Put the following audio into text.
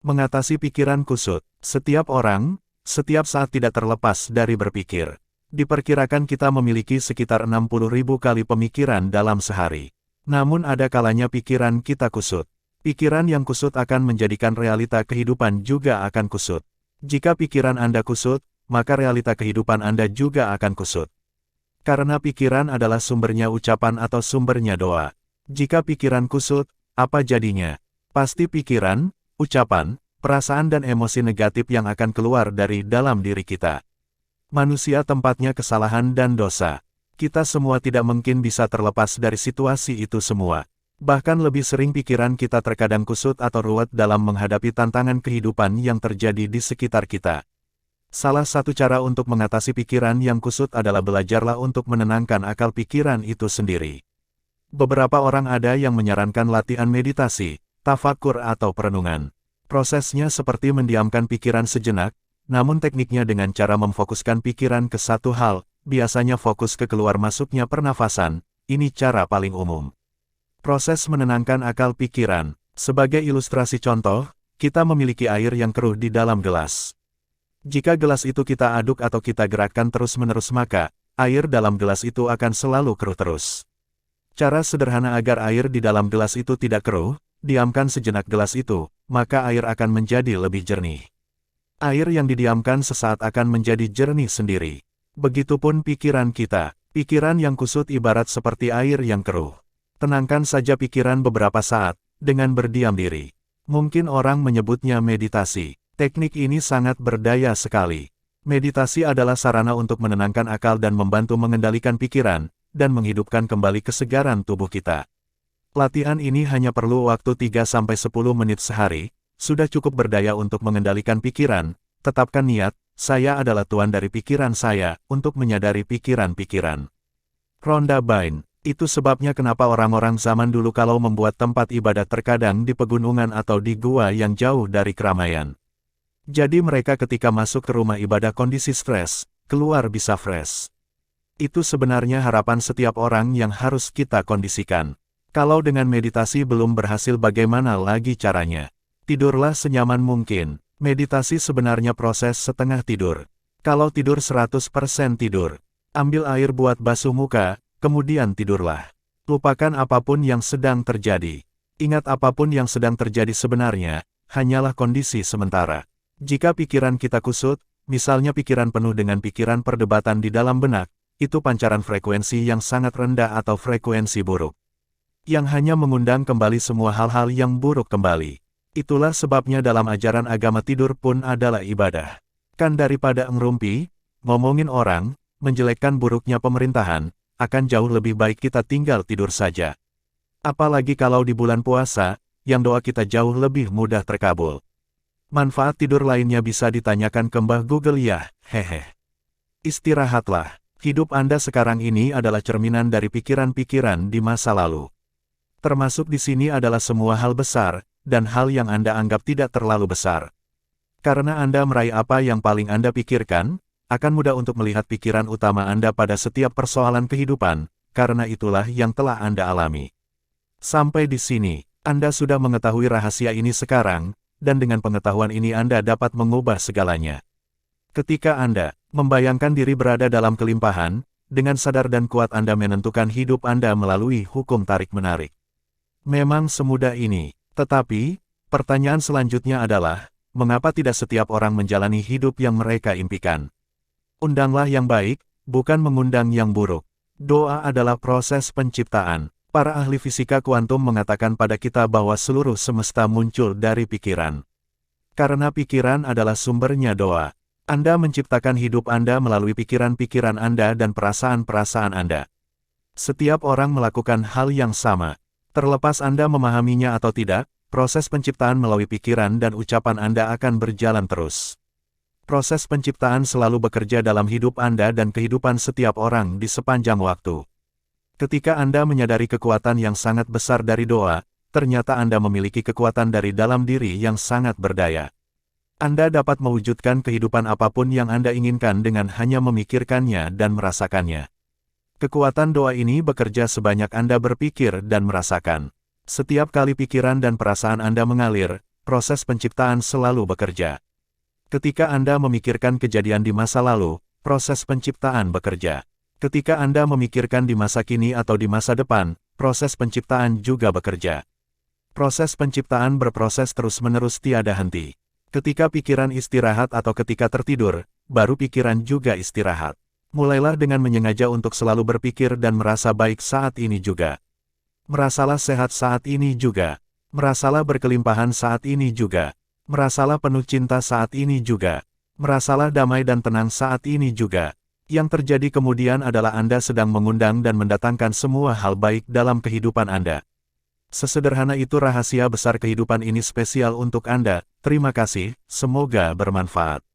Mengatasi pikiran kusut. Setiap orang, setiap saat tidak terlepas dari berpikir. Diperkirakan kita memiliki sekitar 60.000 kali pemikiran dalam sehari. Namun ada kalanya pikiran kita kusut. Pikiran yang kusut akan menjadikan realita kehidupan juga akan kusut. Jika pikiran Anda kusut, maka realita kehidupan Anda juga akan kusut. Karena pikiran adalah sumbernya ucapan atau sumbernya doa. Jika pikiran kusut, apa jadinya? Pasti pikiran, ucapan, perasaan dan emosi negatif yang akan keluar dari dalam diri kita. Manusia tempatnya kesalahan dan dosa. Kita semua tidak mungkin bisa terlepas dari situasi itu semua. Bahkan lebih sering pikiran kita terkadang kusut atau ruwet dalam menghadapi tantangan kehidupan yang terjadi di sekitar kita. Salah satu cara untuk mengatasi pikiran yang kusut adalah belajarlah untuk menenangkan akal pikiran itu sendiri. Beberapa orang ada yang menyarankan latihan meditasi, tafakur atau perenungan. Prosesnya seperti mendiamkan pikiran sejenak, namun tekniknya dengan cara memfokuskan pikiran ke satu hal, biasanya fokus ke keluar masuknya pernafasan, ini cara paling umum. Proses menenangkan akal pikiran. Sebagai ilustrasi contoh, kita memiliki air yang keruh di dalam gelas. Jika gelas itu kita aduk atau kita gerakkan terus-menerus maka, air dalam gelas itu akan selalu keruh terus. Cara sederhana agar air di dalam gelas itu tidak keruh, diamkan sejenak gelas itu, maka air akan menjadi lebih jernih. Air yang didiamkan sesaat akan menjadi jernih sendiri. Begitupun pikiran kita. Pikiran yang kusut ibarat seperti air yang keruh. Tenangkan saja pikiran beberapa saat, dengan berdiam diri. Mungkin orang menyebutnya meditasi. Teknik ini sangat berdaya sekali. Meditasi adalah sarana untuk menenangkan akal dan membantu mengendalikan pikiran, dan menghidupkan kembali kesegaran tubuh kita. Latihan ini hanya perlu waktu 3-10 menit sehari, sudah cukup berdaya untuk mengendalikan pikiran. Tetapkan niat, saya adalah tuan dari pikiran saya, untuk menyadari pikiran-pikiran. Rhonda Byrne. Itu sebabnya kenapa orang-orang zaman dulu kalau membuat tempat ibadat terkadang di pegunungan atau di gua yang jauh dari keramaian. Jadi mereka ketika masuk ke rumah ibadah kondisi stres, keluar bisa fresh. Itu sebenarnya harapan setiap orang yang harus kita kondisikan. Kalau dengan meditasi belum berhasil bagaimana lagi caranya? Tidurlah senyaman mungkin. Meditasi sebenarnya proses setengah tidur. Kalau tidur 100% tidur. Ambil air buat basuh muka, kemudian tidurlah. Lupakan apapun yang sedang terjadi. Ingat apapun yang sedang terjadi sebenarnya, hanyalah kondisi sementara. Jika pikiran kita kusut, misalnya pikiran penuh dengan pikiran perdebatan di dalam benak, itu pancaran frekuensi yang sangat rendah atau frekuensi buruk. Yang hanya mengundang kembali semua hal-hal yang buruk kembali. Itulah sebabnya dalam ajaran agama tidur pun adalah ibadah. Kan daripada ngerumpi, ngomongin orang, menjelekkan buruknya pemerintahan, akan jauh lebih baik kita tinggal tidur saja. Apalagi kalau di bulan puasa, yang doa kita jauh lebih mudah terkabul. Manfaat tidur lainnya bisa ditanyakan ke Mbah Google ya, hehe. Istirahatlah. Hidup Anda sekarang ini adalah cerminan dari pikiran-pikiran di masa lalu. Termasuk di sini adalah semua hal besar, dan hal yang Anda anggap tidak terlalu besar. Karena Anda meraih apa yang paling Anda pikirkan, akan mudah untuk melihat pikiran utama Anda pada setiap persoalan kehidupan, karena itulah yang telah Anda alami. Sampai di sini, Anda sudah mengetahui rahasia ini sekarang, dan dengan pengetahuan ini Anda dapat mengubah segalanya. Ketika Anda membayangkan diri berada dalam kelimpahan, dengan sadar dan kuat Anda menentukan hidup Anda melalui hukum tarik-menarik. Memang semudah ini, tetapi, pertanyaan selanjutnya adalah, mengapa tidak setiap orang menjalani hidup yang mereka impikan? Undanglah yang baik, bukan mengundang yang buruk. Doa adalah proses penciptaan. Para ahli fisika kuantum mengatakan pada kita bahwa seluruh semesta muncul dari pikiran. Karena pikiran adalah sumbernya doa. Anda menciptakan hidup Anda melalui pikiran-pikiran Anda dan perasaan-perasaan Anda. Setiap orang melakukan hal yang sama. Terlepas Anda memahaminya atau tidak, proses penciptaan melalui pikiran dan ucapan Anda akan berjalan terus. Proses penciptaan selalu bekerja dalam hidup Anda dan kehidupan setiap orang di sepanjang waktu. Ketika Anda menyadari kekuatan yang sangat besar dari doa, ternyata Anda memiliki kekuatan dari dalam diri yang sangat berdaya. Anda dapat mewujudkan kehidupan apapun yang Anda inginkan dengan hanya memikirkannya dan merasakannya. Kekuatan doa ini bekerja sebanyak Anda berpikir dan merasakan. Setiap kali pikiran dan perasaan Anda mengalir, proses penciptaan selalu bekerja. Ketika Anda memikirkan kejadian di masa lalu, proses penciptaan bekerja. Ketika Anda memikirkan di masa kini atau di masa depan, proses penciptaan juga bekerja. Proses penciptaan berproses terus-menerus tiada henti. Ketika pikiran istirahat atau ketika tertidur, baru pikiran juga istirahat. Mulailah dengan menyengaja untuk selalu berpikir dan merasa baik saat ini juga. Merasalah sehat saat ini juga. Merasalah berkelimpahan saat ini juga. Merasalah penuh cinta saat ini juga. Merasalah damai dan tenang saat ini juga. Yang terjadi kemudian adalah Anda sedang mengundang dan mendatangkan semua hal baik dalam kehidupan Anda. Sesederhana itu rahasia besar kehidupan ini spesial untuk Anda. Terima kasih, semoga bermanfaat.